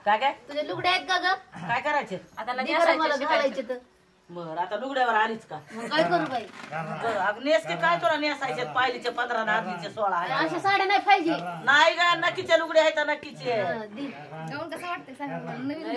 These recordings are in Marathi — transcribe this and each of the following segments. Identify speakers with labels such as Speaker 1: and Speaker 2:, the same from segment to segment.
Speaker 1: काय काय
Speaker 2: तुझे लुगडे आहेत का ग?
Speaker 1: काय करायचे
Speaker 3: आता
Speaker 2: दे बरं मला घालायचे तर.
Speaker 1: बर आता लुगड्यावर आलीच का
Speaker 2: मग काय करू बाई?
Speaker 1: नेस की काय तुला नेसायचे पायलीचे 15 ना आधीचे 16
Speaker 2: अशा साड्या नाही पाहिजे.
Speaker 1: नाही का नक्कीचे लुगडे आहेत नक्कीचे
Speaker 2: दे.
Speaker 4: गाऊन कसं वाटतंय सांगा मला. नवीन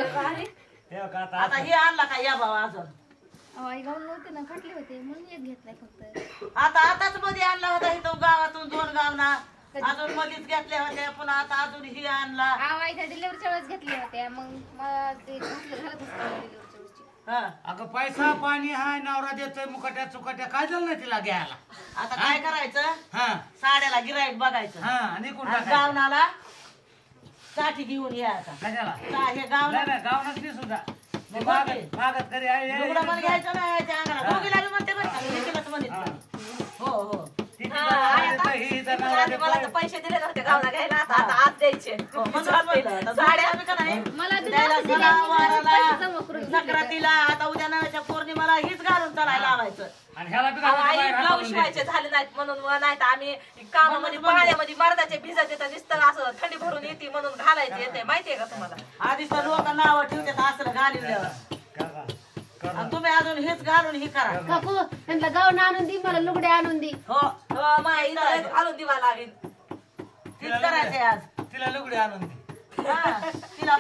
Speaker 1: आता हे आणला का या बाबा अजून
Speaker 4: आई गाऊन नव्हते ना फाटले होते म्हणून एक घेतलाय फक्त.
Speaker 1: आताच मध्ये आणला होता इथं गावातून 2 गावना अजून मध्येच घेतल्या होत्या पुन्हा आता अजून ही आणला
Speaker 4: आईच्या डिलिव्हरीच्या वेळेस घेतल्या होत्या मग मला ते घातलं घालत असतं डिलिव्हरीच्या वेळेसची.
Speaker 5: अगं पैसा पाणी हाय नवरा देतोय मुकाट्या चुकाट्या काय झालं नाही तिला घ्यायला.
Speaker 1: आता काय करायचं
Speaker 5: हा
Speaker 1: साड्याला गिराईक बघायचं
Speaker 5: हा आणि कोण
Speaker 1: आणि गावनाला साठी घेऊन यायचा
Speaker 5: कशाला
Speaker 1: हे गावना
Speaker 5: नाही गावनाच नाही सुद्धा मागत करी आहे
Speaker 1: लुगडा पण घ्यायचं नाही त्या अंगाला दोघीला बी म्हणते बरं का लेकीलाच म्हणत हो हो
Speaker 3: मला तर पैसे दिले नव्हते गावला घ्यायला आता आता आज द्यायचे
Speaker 1: साड्या आम्ही का नाही
Speaker 4: मला ते
Speaker 1: द्यायला
Speaker 4: पैसे
Speaker 1: सणा, वाराला,
Speaker 4: जमा करून
Speaker 1: संक्रांतीला आता उद्या नव्याच्या पौर्णिमाला हीच घालून चालायला लावायचं
Speaker 5: आणि ह्याला बी
Speaker 3: आई
Speaker 5: घालायचं
Speaker 3: ब्लाऊज
Speaker 5: बाहेर
Speaker 3: शिवायचे झाले नाहीत म्हणून नाही तर आम्ही कामामध्ये पाण्यामध्ये मर्दाचे भिजत येतात नुसतं असं थंडी भरून येते म्हणून घालायचे येते माहितीये का तुम्हाला.
Speaker 1: आधीच तर लोक नाव ठेवतात असं घालून आणि तुम्ही अजून हेच घालून हे करा
Speaker 2: काकू त्यांना गाऊन आणून दे मला लुगडे आणून दे.
Speaker 1: हो
Speaker 3: माई घालून दिवा लागेल
Speaker 1: तीच करायचंय आज
Speaker 5: तिला लुगडी आणून दे.
Speaker 1: तिला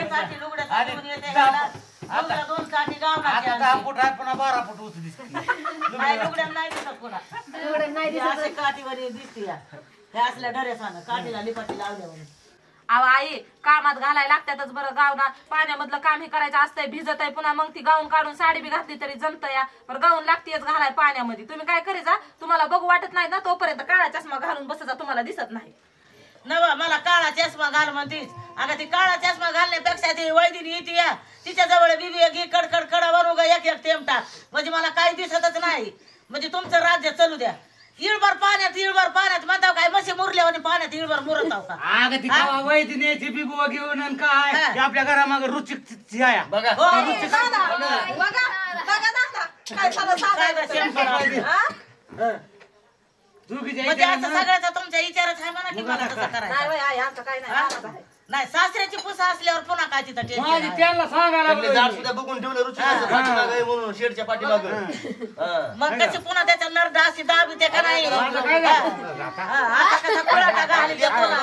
Speaker 1: साठी लुगड्या घेऊन येते घाला. लुगड्या 2 साठी गावनाची
Speaker 5: आता 10
Speaker 1: आणते.
Speaker 5: फूट आहे पुन्हा 12 फूट उच दिसते.
Speaker 1: नाही लुगड्या नाही दिसत पुन्हा
Speaker 2: लुगडे नाही
Speaker 1: हे
Speaker 2: दिसत.
Speaker 1: असे काठीवर दिसते या हे असल्या ड्रेसानं काठीला लिपाटी लावल्यावर
Speaker 3: अहो आई कामात घालायला लागतातच बरं गावना पाण्यामधलं काम हे करायचं असतंय भिजत आहे पुन्हा मग ती गाऊन काढून साडी बी घातली तरी जमत या पण गाऊन लागतेच घालाय पाण्यामध्ये. तुम्ही काय करायचा तुम्हाला बघू वाटत नाही ना तोपर्यंत काळा चष्मा घालून बसायचा तुम्हाला दिसत नाही.
Speaker 1: नवा मला काळा चष्मा घाल म्हणतीस अगं ती काळा चष्मा घालण्यापेक्षा ती वैदिनी येते या तिच्या जवळ बिबी घे कडकड कडावर उगा एक टेम टाक म्हणजे मला काही दिसतच नाही म्हणजे तुमचं राज्य चालू द्या. इळभर पाण्यात म्हणताव काय मशी मुरल्यावर पाण्यात इळभर मुरत आहो का
Speaker 5: अगं ती कवा वैदिनी ती बिबुवा घेऊन आणि काय ते आपल्या घरामागे रुचिक आहे बघा
Speaker 1: हो, म्हणजे असं सगळ्याचा तुमच्या विचारच आहे म्हणा की मला तसं करायचं नाही सासऱ्याची पुसा असल्यावर पुन्हा काय तिथं
Speaker 5: माझी
Speaker 1: टेन्शन
Speaker 5: त्यांना सांगायला
Speaker 6: झाड सुद्धा बघून ठेवलं रुचिकाचं पाठीमागं आहे म्हणून शेडच्या पाठीमागं.
Speaker 1: मग कशी पुन्हा त्याच्या नरड अशी दाबी ते का नाही आता कसा कुळाटा घाली ते पुन्हा.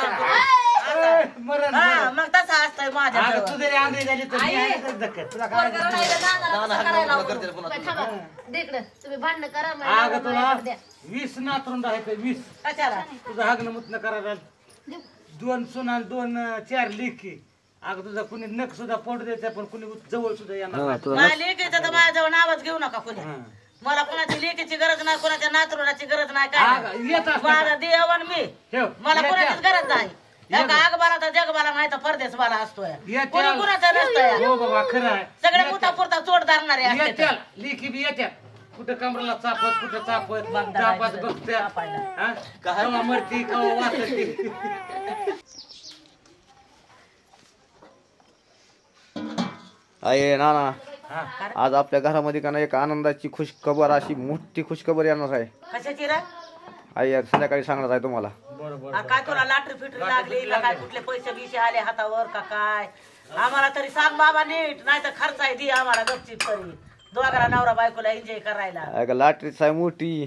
Speaker 5: मरण
Speaker 1: मग तसं असतंय माझ्या
Speaker 5: अगं तू जरी आंधळी झाली तर मी आहे तसं धक्कत. तुला काय
Speaker 6: करते पुन्हा
Speaker 2: थांबा दे इकडं. तुम्ही भांडण करा
Speaker 5: अगं तुला
Speaker 2: मला द्या.
Speaker 5: 20 नातरुंड आहेत 20
Speaker 1: कशाला
Speaker 5: तुझं हागणं मुतणं करायला 2 सुना 2 4 लेकी. अगं तुझा कुणी नख सुद्धा पोट द्यायचा पण कुणी जवळ सुद्धा येणार नाही.
Speaker 1: माझ्या लेकीचं तर माझ्याजवळ नावच घेऊ नका कुणी मला कुणाची लेकीची गरज नाही कुणाच्या नातरुणाची गरज नाही काय
Speaker 5: अगं, येत असतं.
Speaker 1: माझा देवन मी
Speaker 5: ठेव.
Speaker 1: मला
Speaker 5: येत्या.
Speaker 1: कुणाचीच गरज नाही अकबाला तर जगबाला माहित परदेश वाला असतोय
Speaker 5: येत्या.
Speaker 1: कुणी कुणाचा नसतोय
Speaker 5: हो बाबा खरं आहे.
Speaker 1: सगळे पुरता पुरता चोट धरणारे असते
Speaker 5: येत्या लेकी बी येत्या कुठं कमरेला चापत कुठं चापत बघत्या हा? केव्हा मरती केव्हा वाचती.
Speaker 6: आहे ना ना
Speaker 5: हा.
Speaker 6: आज आपल्या घरामध्ये का नाही एक आनंदाची खुशखबर अशी मोठी खुशखबर येणार आहे.
Speaker 1: कशाची रे
Speaker 6: आई आज संध्याकाळी सांगणार आहे तुम्हाला.
Speaker 5: बरोबर
Speaker 1: काय तुला लाटरी फिटरी लागली का काय कुठले पैसे बिसे आले हातावर का काय आम्हाला तरी सांग बाबा नीट नाही तर खर्च आहे दी आम्हाला गपचीप तरी दोघाला नवरा बायकोला एन्जॉय करायला.
Speaker 6: लॅटरीच आहे मोठी.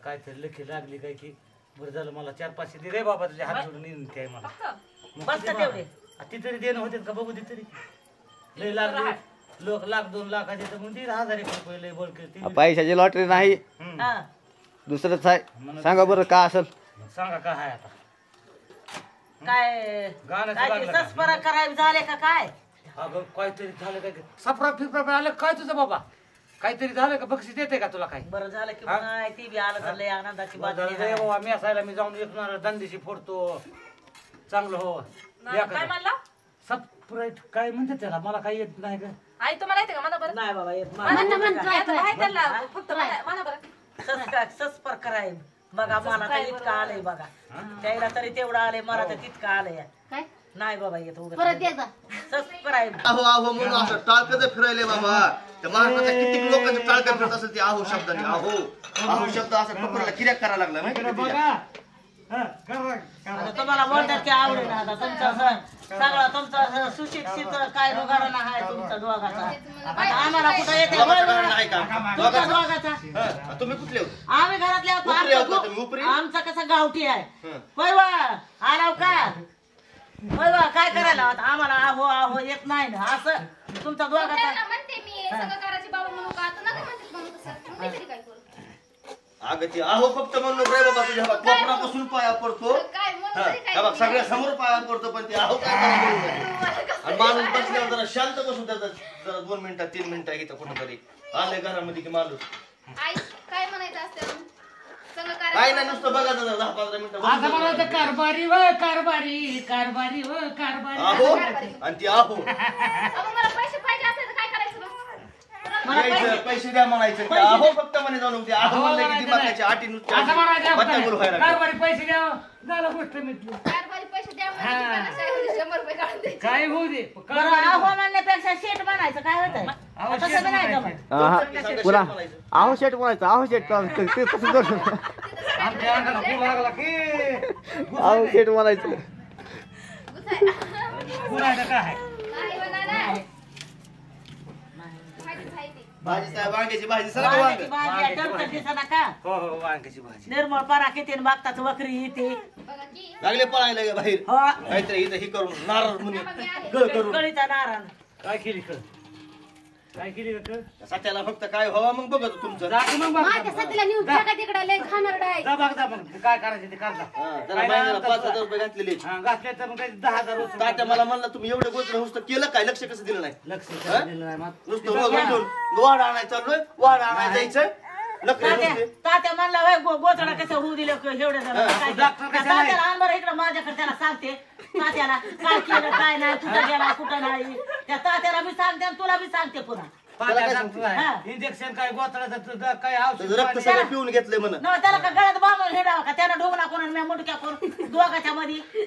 Speaker 5: काय तरी लकी लागली काय की बरं झालं मला 4-5 दे रे बाबा तुझ्या हात जोडून येईन काय मला
Speaker 1: बस का तेवढे
Speaker 5: ती तरी देणं होते का बघू दे तरी लय लागले लोक 1,00,000-2 लाखाचे तर मग 1,000 रुपये लय बोल करते.
Speaker 6: पैशाची लॉटरी नाही
Speaker 1: हा
Speaker 6: दुसरंच आहे. सांगा बरं का असेल
Speaker 5: सांगा काय आहे आता
Speaker 1: काय
Speaker 5: गाण्याचं
Speaker 1: काय
Speaker 5: लागलं का?
Speaker 1: सस्पर करायला झाले का काय
Speaker 5: अगं काहीतरी झालं काय सफरा फिफरा आलं काय तुझं बाबा काहीतरी झालं का बक्षीस देते का तुला काय
Speaker 1: बरं झालं की नाही ती बी आलं तर लय आनंदाची बातमी आहे.
Speaker 5: बाबा मी असायला मी जाऊन येणार दंडीशी फोडतो चांगलं हो
Speaker 3: काय म्हणला
Speaker 5: सप्राईट काय म्हणते त्याला मला काही येत नाही का
Speaker 3: आई तुम्हाला येते का म्हणा बरं
Speaker 1: नाही बाबा येत
Speaker 3: फक्त म्हणा बरं
Speaker 1: सस्पर कराय बघा मला तर इतकं आलंय बघा त्याला तरी तेवढं आलंय मला तर तितकं आलंय
Speaker 2: काय
Speaker 1: नाही बाबा येत उगाच.
Speaker 2: परत येता
Speaker 1: सस्पर आहे
Speaker 6: आहो आहो म्हणून असं टाळकं फिरायले बाबा. त्या महाराष्ट्राच्या किती लोकांचं टाळकं फिरत असेल ते आहो शब्दाने. आहो आहो शब्द असं पकडला किर्या करायला लागला माहिती का तुझ्या?
Speaker 5: हा, करा, करा.
Speaker 1: आता तुम्हाला बोलतात की आवडे ना आता तुमचं सगळं तुमचं सुशिक्षित काय रोगाना आहे तुमचा दोघाचा आता आम्हाला कुठं येते तुमच्या दोघाचा
Speaker 7: हा, तुम्ही कुठले होते?
Speaker 1: आम्ही घरातले आहोत.
Speaker 7: उपरी आहोत का
Speaker 1: आमचं
Speaker 7: तुम्ही? उपरी?
Speaker 1: आमचं कसं गावठी आहे
Speaker 7: हं.
Speaker 1: होय वा आलाव का होय वा काय करायला होत आम्हाला आहो आहो येत नाही ना असं तुमचा दोघाचा
Speaker 4: त्यांना म्हणते मी सगळं करायची बाबा म्हणू का आता नका म्हणते म्हणू तसं मग मी तरी काय करू
Speaker 7: अगं ती आहो फक्त म्हणून रे बाबा तुझ्या कोपरापासून पाया पडतो
Speaker 4: काय म्हणू
Speaker 7: हा,
Speaker 4: तरी काय
Speaker 7: हे बघ सगळ्या समोर पाया पडतो पण ती आहो काय करायला आणि माणूस बसल्यावर जरा शांत बसून त्याचा जरा 2 मिनिटं 3 मिनिटं घेतं कुठेतरी आले घरामध्ये की माणूस
Speaker 4: आई काय म्हणायचं असतं सगळं
Speaker 7: काय
Speaker 4: करायचं
Speaker 7: नाही नुसतं बघायचं जरा 10-15
Speaker 5: आता मला
Speaker 7: मिनिटं
Speaker 5: वाटतं कारभारी व कारभारी कारभारी व कारभारी
Speaker 7: आहो आणि ती आहो
Speaker 4: अगं मला पैसे पाहिजे असेल तर काय करायचं मग?
Speaker 7: यायचं, पैसे द्या म्हणायचं ते आहो फक्त म्हणे जाणून ते आहो म्हणलं की दिमागाची आटी
Speaker 5: आता म्हणायचं
Speaker 7: नुसतं व्हायला लागलं.
Speaker 5: कारभारी पैसे द्यावं झालं गोष्ट मिटली
Speaker 4: कारभारी पैसे द्या म्हणजे दुकानात शाळेमध्ये 100 रुपये काढून द्यायचे.
Speaker 5: काय होऊ दे
Speaker 1: बरं, आहो म्हणण्यापेक्षा शेट म्हणायचं काय होत तसं बी नाही जमत.
Speaker 6: पुन्हा आहो शेट म्हणायचं आहो शेट ते कसं करू
Speaker 5: आमच्या अंगाला खूप लागला की
Speaker 6: आहो शेट म्हणायचं
Speaker 4: गुसाय.
Speaker 5: पुन्हा काय
Speaker 4: नाही म्हणा नाही. माहितीच आहे ती.
Speaker 7: भाजी साहेब वांग्याची भाजी सगळं
Speaker 1: वांग्याची
Speaker 7: वांग
Speaker 1: भाजी आहे, टमटम दिसेना का
Speaker 5: हो हो वांग्याची भाजी
Speaker 1: निर्मळ परा किती बघतात वकरी येते
Speaker 4: बघा की
Speaker 7: लागले पळायला गे बाहेर
Speaker 1: हो
Speaker 7: काहीतरी इथं ही करून नारळ म्हणे गळ करून
Speaker 1: कळीचा नारायण
Speaker 5: काय केली कळ काय केली का कळ
Speaker 7: सत्याला फक्त काय व्हावं मग बघत तुमचं
Speaker 5: जा की मग बघ
Speaker 2: माझ्या सतीला नेऊन टाका तिकडे लय खाणार आहे
Speaker 5: जा बघ ते काय करायचं ते करता
Speaker 7: हा, त्याला महिन्याला 5,000 रुपये घातलेले
Speaker 5: घातले तर मग काही 10,000 वसूल
Speaker 7: तात्या मला म्हणलं तुम्ही एवढे गोष्ट नुसतं केलं काय लक्ष कसं दिलं नाही
Speaker 5: लक्ष
Speaker 7: हा?
Speaker 5: दिलं नाही मग.
Speaker 7: नुसतं रोज उठून वाढ आणायचं चाललोय वाढ आणायला जायचं लक्ष
Speaker 1: तात्या
Speaker 7: नुसते.
Speaker 1: तात्या म्हणला होय गोचडा कसं होऊ दिले एवढे जण काय
Speaker 5: डॉक्टर कशाला आहे?
Speaker 1: तात्याला आण बरं इकडं माझ्याकडे त्याला सांगते तात्याला काय केलं काय नाही कुठं गेला कुठं नाही त्या तात्याला बी सांगते आणि तुला बी सांगते पुन्हा
Speaker 5: पाट्या सांगतो
Speaker 1: हा.
Speaker 5: आहे. इंजेक्शन काय गोतडाचं तुझं काय
Speaker 7: त्याचं
Speaker 5: औषध
Speaker 7: रक्त सगळं पिऊन घेतलंय म्हण
Speaker 1: न त्याला का गळ्यात बांधून हेडावा का त्यानं ढोंगणा कोण मी मुडक्या कोण दोघाच्या मध्ये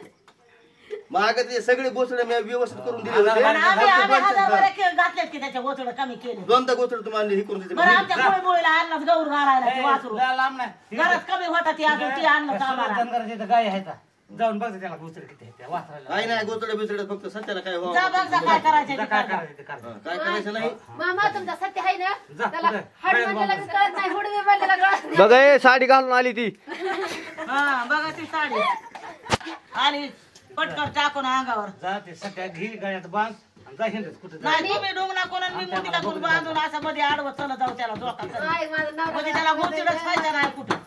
Speaker 7: मग ते सगळे गोष्ट मी व्यवस्थित करून दिले
Speaker 1: आणि आम्ही
Speaker 7: होते
Speaker 1: हजार घातलेत की त्याच्या गोचडं कमी केले
Speaker 7: दोनदा गोष्ट तुम्हाला हे करून
Speaker 1: बरं
Speaker 7: दिले
Speaker 1: आमच्या मुळीला आणलं गौर घालायला ते वासरू
Speaker 5: लांब नाही
Speaker 1: घरात कमी होता ती अजून ती आणलं आम्हाला
Speaker 5: धनगराच्या इथं गाय आहे का? जाऊन बघ त्याला गुचर किती आहे त्या वासराला
Speaker 7: काही नाही गोतडे बिचडे फक्त सत्याला काय
Speaker 1: जा
Speaker 7: व्हावं
Speaker 1: बघ जा काय करायचं
Speaker 5: जा
Speaker 1: ते
Speaker 5: काय
Speaker 1: कर जा.
Speaker 5: करायचं ते कर.
Speaker 7: काय करायचं नाही
Speaker 2: मामा तुमचा सत्य आहे ना
Speaker 5: जा,
Speaker 2: त्याला
Speaker 5: पुढे.
Speaker 2: हाड
Speaker 5: बाहेर
Speaker 2: म्हणलेला
Speaker 5: बाबा.
Speaker 2: कळत नाही हुडवे म्हणलेला कळत नाही.
Speaker 6: बघ ए, साडी घालून आली ती
Speaker 1: हा बघा ती साडी आणि पटकन टाकून अंगावर
Speaker 5: जा ते सध्या घी गळ्यात बांध आणि जा हिंडत कुठं जा.
Speaker 1: नाही तुम्ही डोंगणा कोणा मी मोठी टाकून बांधून असं मध्ये आडवत चला जाऊ त्याला धोका
Speaker 2: नाही, माझं नाव
Speaker 1: म्हणजे त्याला गोचडच पाहिजे नाही कुठं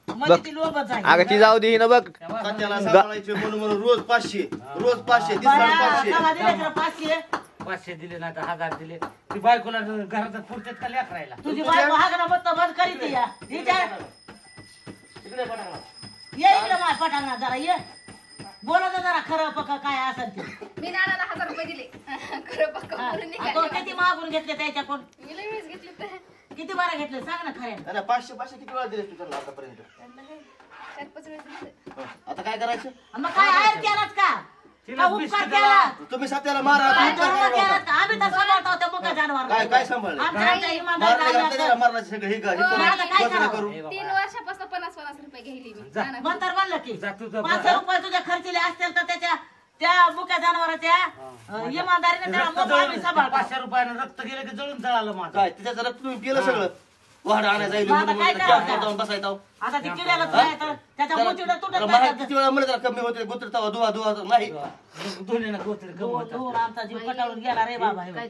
Speaker 1: म्हणजे ती लोभच आहे
Speaker 6: अगं ती जाऊ दे हिनं बघ
Speaker 7: सत्याला सांभाळायचे म्हणून रोज 500 रोज 500 दिवसाला
Speaker 1: बाया,
Speaker 7: 500
Speaker 1: दिले तर 500
Speaker 5: 500 दिले नाही तर 1000 दिले ती बायकोला घरात पुरतेत का लेकरायला
Speaker 1: तुझी बायको हागणं मत बंद करीत या हिच्या
Speaker 7: इकडे पटाकला.
Speaker 1: ये इकडे माझ्या पटांगणात जरा ये बोलायचं जरा खरं पक्क काय असेल ते
Speaker 4: मी नानाला 1000 रुपये दिले खरं पक्का
Speaker 1: हा.
Speaker 4: बोलून
Speaker 1: आणि तो
Speaker 4: निघाले.
Speaker 1: किती मागून घेतले त्याच्याकडून
Speaker 4: मी लय वेळेस घेतले तर
Speaker 1: किती बारा घेतले सांग ना खऱ्या
Speaker 7: नाही, नाही, 500 किती वेळा दिले तू त्यांना आतापर्यंत
Speaker 4: त्यांना हे 4-5 वेळेस दिले.
Speaker 7: आता काय करायचं
Speaker 1: मग काय आहेर केलाच का
Speaker 5: तिला
Speaker 1: का उपकार
Speaker 5: बिस्किटं
Speaker 1: केला
Speaker 7: तुम्ही सत्याला मारा
Speaker 1: काय
Speaker 7: उपकार
Speaker 1: धर्म
Speaker 7: करा
Speaker 1: केला
Speaker 7: बाबा.
Speaker 1: का? आम्ही तर सांभाळतो त्या मुका जनावर
Speaker 7: काय काय सांभाळलं
Speaker 1: आमच्या इमानदार
Speaker 7: मारलं घातलं
Speaker 1: लागलं
Speaker 7: त्याला मारण्याचे सगळं हे करून
Speaker 1: मग आता काय
Speaker 7: गोचडं
Speaker 1: करावं?
Speaker 7: करून
Speaker 4: 3 वर्षापासून 50-50 रुपये घ्यायली मी
Speaker 5: जा.
Speaker 4: नाना.
Speaker 1: म्हणतर म्हणलं की
Speaker 5: जा तुझं
Speaker 1: 500 रुपये तुझ्या खर्चले असतील तर त्याच्या त्या मुक्या जनावराच्या इमानदारीने त्याला
Speaker 5: रक्त
Speaker 1: मग आम्ही
Speaker 5: जळून
Speaker 1: सांभाळतो
Speaker 5: 500 रुपयानं रक्त गेलं की जळून जळालं माझं
Speaker 7: काय तिच्या जरा तुम्ही केलं सगळं वाढ आणायला जाईल
Speaker 1: मग आता काय करावं?
Speaker 7: जाऊन बसायचं
Speaker 1: आता ती किड्याला नाही तर त्याच्या गोचिडं तुटत
Speaker 7: मला
Speaker 1: नाही
Speaker 7: किती वेळा म्हणलं जरा कमी होते गुत्रतावा दुवा दुवा नाही
Speaker 5: धुण्यानं गोचडे कमी होतात.
Speaker 1: धुवून आमचा जीव कटाळून गेला रे बाबा हे बघ.